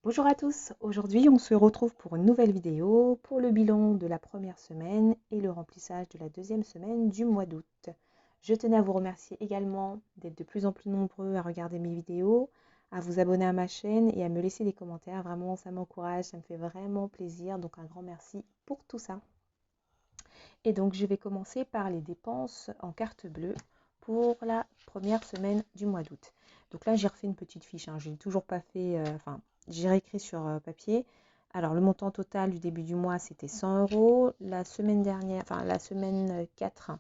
Bonjour à tous, aujourd'hui on se retrouve pour une nouvelle vidéo pour le bilan de la première semaine et le remplissage de la deuxième semaine du mois d'août. Je tenais à vous remercier également d'être de plus en plus nombreux à regarder mes vidéos, à vous abonner à ma chaîne et à me laisser des commentaires. Vraiment, ça m'encourage, ça me fait vraiment plaisir, donc un grand merci pour tout ça. Et donc je vais commencer par les dépenses en carte bleue pour la première semaine du mois d'août. Donc là j'ai refait une petite fiche, hein. Je n'ai toujours pas fait, j'ai réécrit sur papier. Alors le montant total du début du mois c'était 100 euros. La semaine dernière, enfin la semaine 4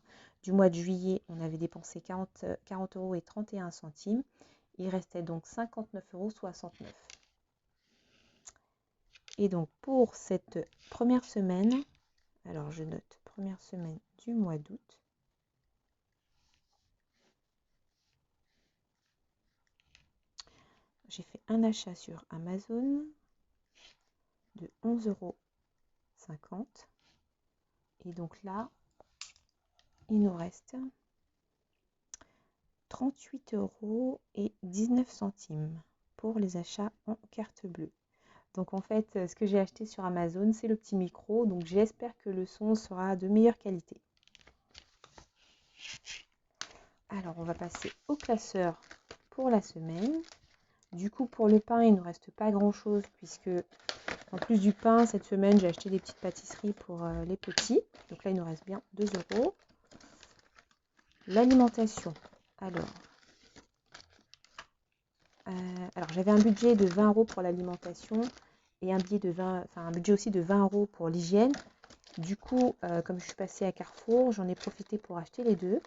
du mois de juillet, on avait dépensé 40 euros et 31 centimes. Il restait donc 59,69 euros. Et donc pour cette première semaine, alors je note première semaine du mois d'août. J'ai fait un achat sur Amazon de 11,50 €. Et donc là, il nous reste 38,19 € pour les achats en carte bleue. Donc en fait, ce que j'ai acheté sur Amazon, c'est le petit micro. Donc j'espère que le son sera de meilleure qualité. Alors on va passer au classeur pour la semaine. Du coup, pour le pain, il ne nous reste pas grand-chose puisque, en plus du pain, cette semaine, j'ai acheté des petites pâtisseries pour les petits. Donc là, il nous reste bien 2 €. L'alimentation. Alors, j'avais un budget de 20 € pour l'alimentation et un budget aussi de 20 € pour l'hygiène. Du coup, comme je suis passée à Carrefour, j'en ai profité pour acheter les deux.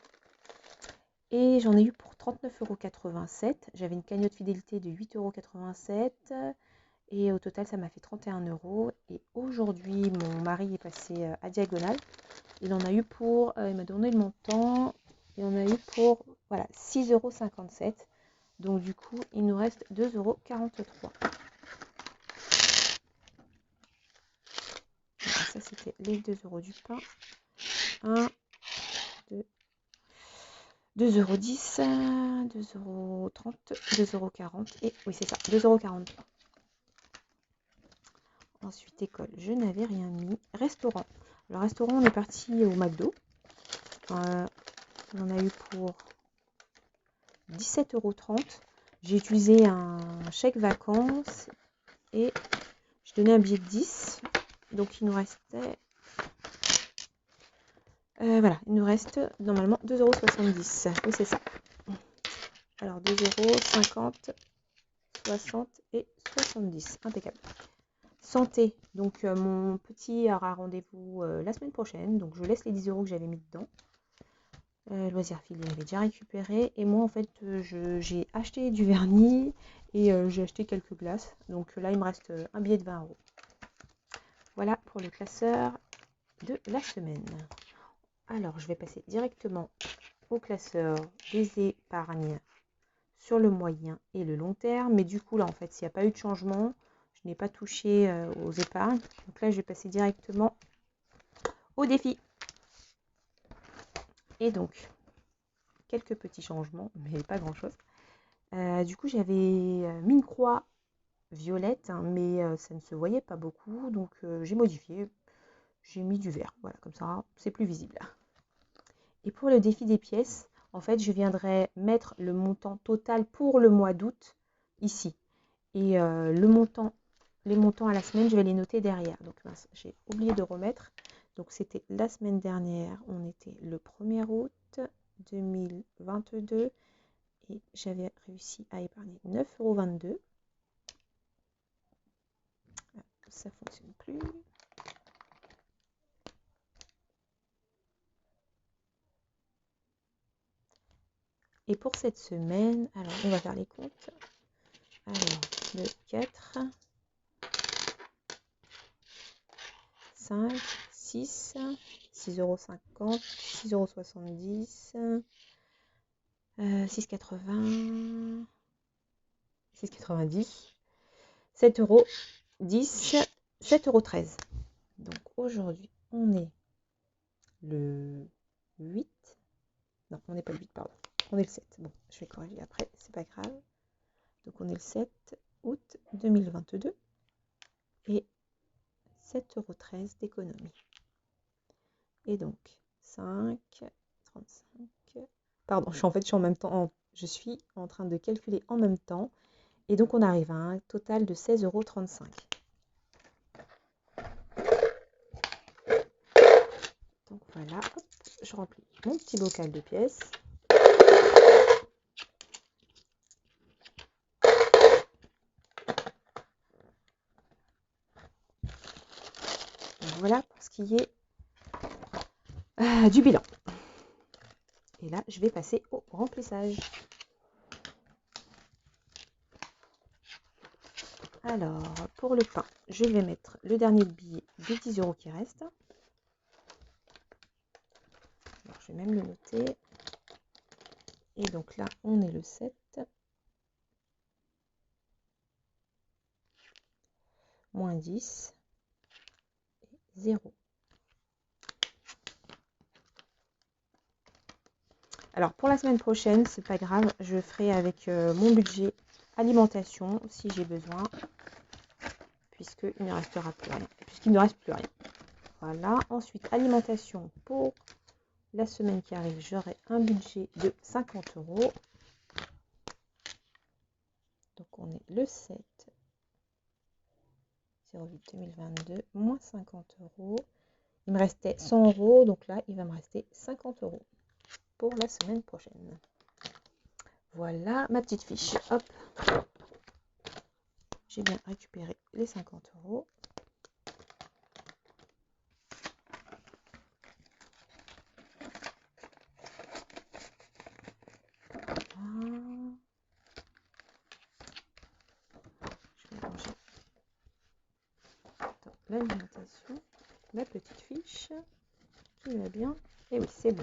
Et j'en ai eu pour 39,87 €. J'avais une cagnotte fidélité de 8,87 € et au total, ça m'a fait 31 €. Et aujourd'hui, mon mari est passé à Diagonale. Il en a eu pour, il m'a donné le montant, il en a eu pour, voilà, 6,57 €. Donc du coup, il nous reste 2,43 €. Voilà, ça, c'était les 2 € du pain. 1, 2, 2,10 €, 2,30 €, 2,40 € et oui, c'est ça, 2,43 €. Ensuite, école, je n'avais rien mis. Restaurant. Le restaurant, on est parti au McDo. On en a eu pour 17,30 €. J'ai utilisé un chèque vacances et je donnais un billet de 10. Donc il nous restait, voilà, il nous reste normalement 2,70 €. Oui, c'est ça. Alors 2,50 €, 60 et 70. Impeccable. Santé. Donc mon petit aura rendez-vous la semaine prochaine. Donc je laisse les 10 € que j'avais mis dedans. Loisirs Phil, il avait déjà récupéré. Et moi, en fait, j'ai acheté du vernis et j'ai acheté quelques glaces. Donc là, il me reste un billet de 20 €. Voilà pour le classeur de la semaine. Alors, je vais passer directement au classeur des épargnes sur le moyen et le long terme. Mais du coup, là, en fait, s'il n'y a pas eu de changement, je n'ai pas touché aux épargnes. Donc là, je vais passer directement au défi. Et donc, quelques petits changements, mais pas grand-chose. Du coup, j'avais mis une croix violette, hein, mais ça ne se voyait pas beaucoup. Donc, j'ai modifié. J'ai mis du vert. Voilà, comme ça, c'est plus visible. Et pour le défi des pièces, en fait, je viendrai mettre le montant total pour le mois d'août ici. Et les montants à la semaine, je vais les noter derrière. Donc, j'ai oublié de remettre. Donc, c'était la semaine dernière. On était le 1er août 2022. Et j'avais réussi à épargner 9,22 €. Ça ne fonctionne plus. Et pour cette semaine, alors on va faire les comptes. Alors, le 4, 5, 6, 6,50 €, 6,70 €, 6,80, 6,90, 7,10 €, 7,13 €. Donc aujourd'hui, on est le 8. Non, on n'est pas le 8, pardon. On est le 7. Bon, je vais corriger après, c'est pas grave. Donc on est le 7 août 2022. 8,13 € d'économie. Et donc, 5, 35... Pardon, je suis en même temps, je suis en train de calculer en même temps. Et donc, on arrive à un total de 16,35 €. Donc, voilà, hop, je remplis mon petit bocal de pièces. Voilà pour ce qui est du bilan. Et là, je vais passer au remplissage. Alors, pour le pain, je vais mettre le dernier billet de 10 € qui reste. Alors, je vais même le noter. Et donc là, on est le 7. Moins 10. 0. Alors pour la semaine prochaine, c'est pas grave, je ferai avec mon budget alimentation si j'ai besoin, puisqu'il ne restera plus rien, puisqu'il ne reste plus rien. Voilà, ensuite alimentation pour la semaine qui arrive, j'aurai un budget de 50 €. Donc on est le 7 08 2022 moins 50 €. Il me restait 100 €, donc là il va me rester 50 € pour la semaine prochaine. Voilà ma petite fiche. Hop, j'ai bien récupéré les 50 €. Je vais ranger dans l'alimentation, la petite fiche qui va bien. Et oui, c'est bon.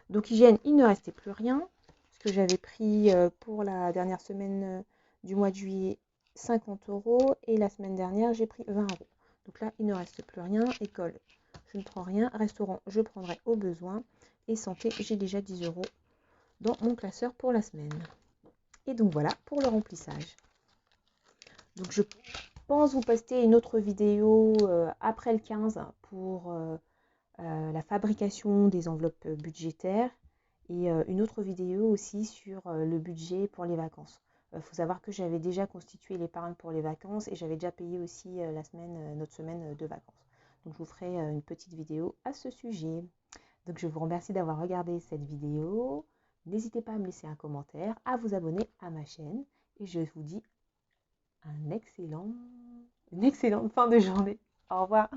Donc hygiène, il ne restait plus rien. Ce que j'avais pris pour la dernière semaine du mois de juillet, 50 €. Et la semaine dernière, j'ai pris 20 €. Donc là, il ne reste plus rien. École, je ne prends rien. Restaurant, je prendrai au besoin. Et santé, j'ai déjà 10 € dans mon classeur pour la semaine. Et donc voilà pour le remplissage. Donc je pense vous poster une autre vidéo après le 15 pour la fabrication des enveloppes budgétaires et une autre vidéo aussi sur le budget pour les vacances. Il faut savoir que j'avais déjà constitué l'épargne pour les vacances et j'avais déjà payé aussi notre semaine de vacances. Donc je vous ferai une petite vidéo à ce sujet. Donc je vous remercie d'avoir regardé cette vidéo. N'hésitez pas à me laisser un commentaire, à vous abonner à ma chaîne et je vous dis une excellente fin de journée. Au revoir.